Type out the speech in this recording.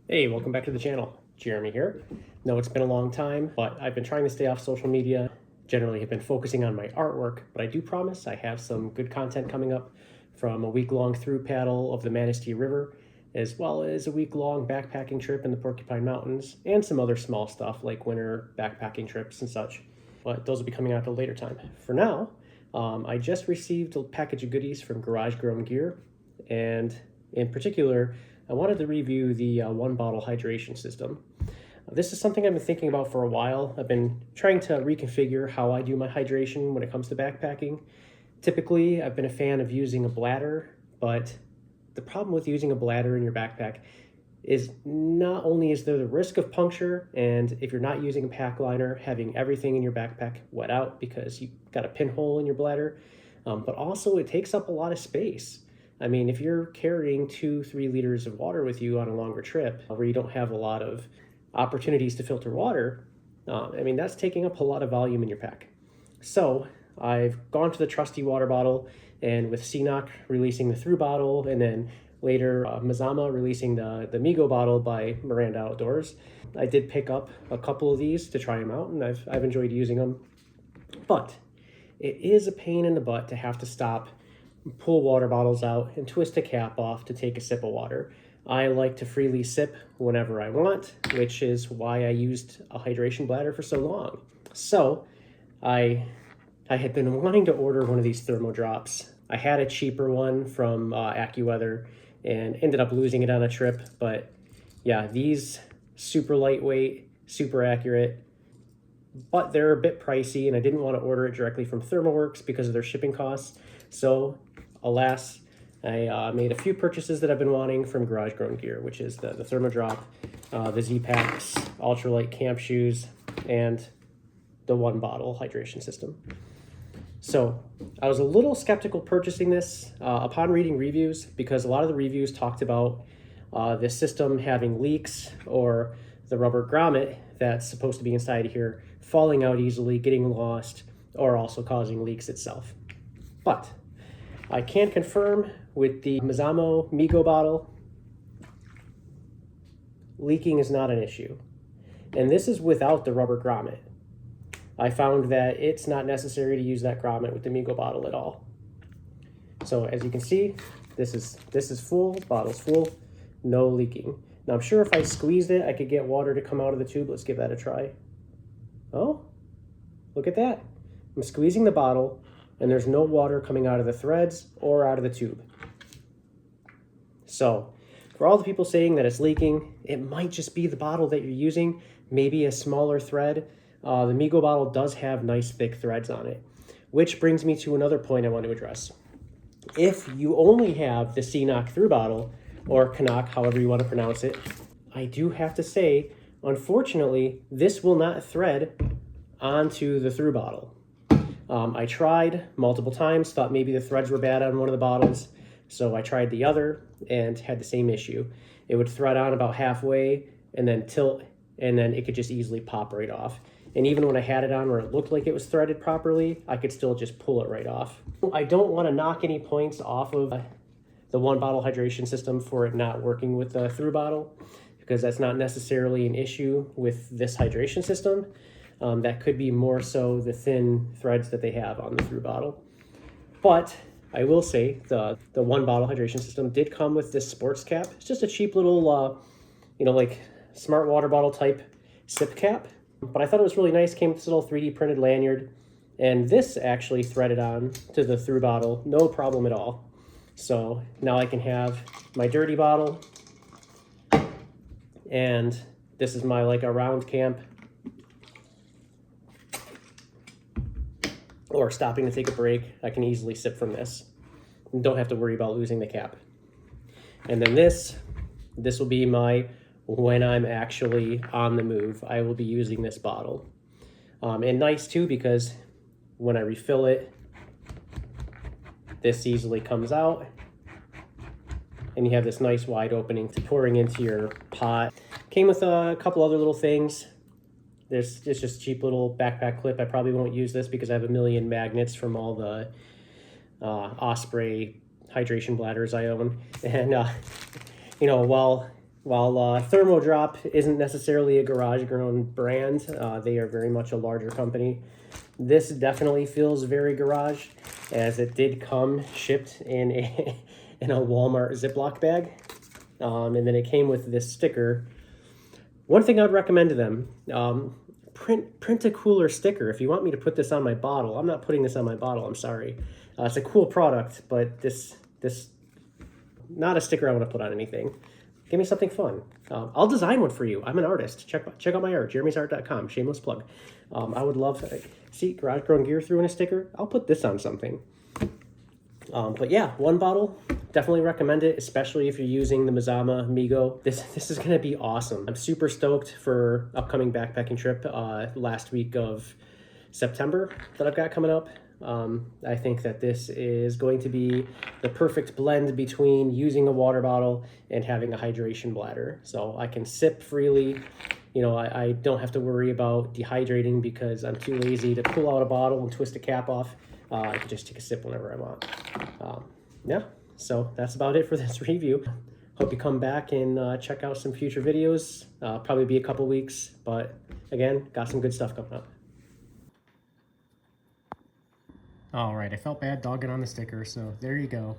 Hey, welcome back to the channel. Jeremy here. No, it's been a long time, but I've been trying to stay off social media. Generally have been focusing on my artwork, but I do promise I have some good content coming up, from a week-long through paddle of the Manistee River, as well as a week-long backpacking trip in the Porcupine Mountains, and some other small stuff like winter backpacking trips and such. But those will be coming out at a later time. For now, I just received a package of goodies from Garage Grown Gear, and in particular, I wanted to review the one bottle hydration system. This is something I've been thinking about for a while. I've been trying to reconfigure how I do my hydration when it comes to backpacking. Typically, I've been a fan of using a bladder, but the problem with using a bladder in your backpack is not only is there the risk of puncture, and if you're not using a pack liner, having everything in your backpack wet out because you've got a pinhole in your bladder, but also it takes up a lot of space. I mean, if you're carrying 2-3 liters of water with you on a longer trip where you don't have a lot of opportunities to filter water, that's taking up a lot of volume in your pack. So I've gone to the trusty water bottle, and with CNOC releasing the Thru bottle, and then later Mazama releasing the Migo bottle by Miranda Outdoors, I did pick up a couple of these to try them out, and I've enjoyed using them. But it is a pain in the butt to have to stop, pull water bottles out, and twist a cap off to take a sip of water. I like to freely sip whenever I want, which is why I used a hydration bladder for so long. So I had been wanting to order one of these thermo drops. I had a cheaper one from AccuWeather and ended up losing it on a trip. But yeah, these super lightweight, super accurate, but they're a bit pricey, and I didn't want to order it directly from ThermoWorks because of their shipping costs. So alas, I made a few purchases that I've been wanting from Garage Grown Gear, which is the Thermo Drop, the Z-Packs, ultralight camp shoes, and the one bottle hydration system. So I was a little skeptical purchasing this upon reading reviews, because a lot of the reviews talked about this system having leaks, or the rubber grommet that's supposed to be inside here falling out easily, getting lost, or also causing leaks itself. But I can confirm with the Mazama Migo bottle, leaking is not an issue. And this is without the rubber grommet. I found that it's not necessary to use that grommet with the Migo bottle at all. So as you can see, this is full, bottle's full, no leaking. Now I'm sure if I squeezed it, I could get water to come out of the tube. Let's give that a try. Oh, look at that. I'm squeezing the bottle, and there's no water coming out of the threads or out of the tube. So for all the people saying that it's leaking, it might just be the bottle that you're using, maybe a smaller thread. The Migo bottle does have nice thick threads on it, which brings me to another point I want to address. If you only have the CNOC Thru bottle, or CNOC, however you want to pronounce it, I do have to say, unfortunately, this will not thread onto the Thru bottle. I tried multiple times, thought maybe the threads were bad on one of the bottles, so I tried the other and had the same issue. It would thread on about halfway and then tilt, and then it could just easily pop right off. And even when I had it on where it looked like it was threaded properly, I could still just pull it right off. I don't want to knock any points off of the one bottle hydration system for it not working with the Thru bottle, because that's not necessarily an issue with this hydration system. That could be more so the thin threads that they have on the Thru bottle. But I will say the one bottle hydration system did come with this sports cap. It's just a cheap little, like smart water bottle type sip cap. But I thought it was really nice. Came with this little 3D printed lanyard, and this actually threaded on to the Thru bottle, no problem at all. So now I can have my dirty bottle, and this is my a round camp, or stopping to take a break. I can easily sip from this and don't have to worry about losing the cap. And then this will be my, when I'm actually on the move, I will be using this bottle. And nice too, because when I refill it, this easily comes out, and you have this nice wide opening to pouring into your pot. Came with a couple other little things. There's just a cheap little backpack clip. I probably won't use this because I have a million magnets from all the Osprey hydration bladders I own. And, while While Thermodrop isn't necessarily a garage-grown brand, they are very much a larger company. This definitely feels very garage, as it did come shipped in a in a Walmart Ziploc bag, and then it came with this sticker. One thing I'd recommend to them: print a cooler sticker. If you want me to put this on my bottle, I'm not putting this on my bottle. I'm sorry. It's a cool product, but this not a sticker I want to put on anything. Give me something fun. I'll design one for you. I'm an artist. Check out my art, jeremysart.com. Shameless plug. I would love to see Garage Grown Gear Thru in a sticker. I'll put this on something. But yeah, one bottle. Definitely recommend it, especially if you're using the Mazama Migo. This is going to be awesome. I'm super stoked for upcoming backpacking trip last week of September that I've got coming up. I think that this is going to be the perfect blend between using a water bottle and having a hydration bladder. So I can sip freely. You know, I don't have to worry about dehydrating because I'm too lazy to pull out a bottle and twist a cap off. I can just take a sip whenever I want. Yeah, so that's about it for this review. Hope you come back and check out some future videos. Probably be a couple weeks, but again, got some good stuff coming up. All right, I felt bad dogging on the sticker, so there you go.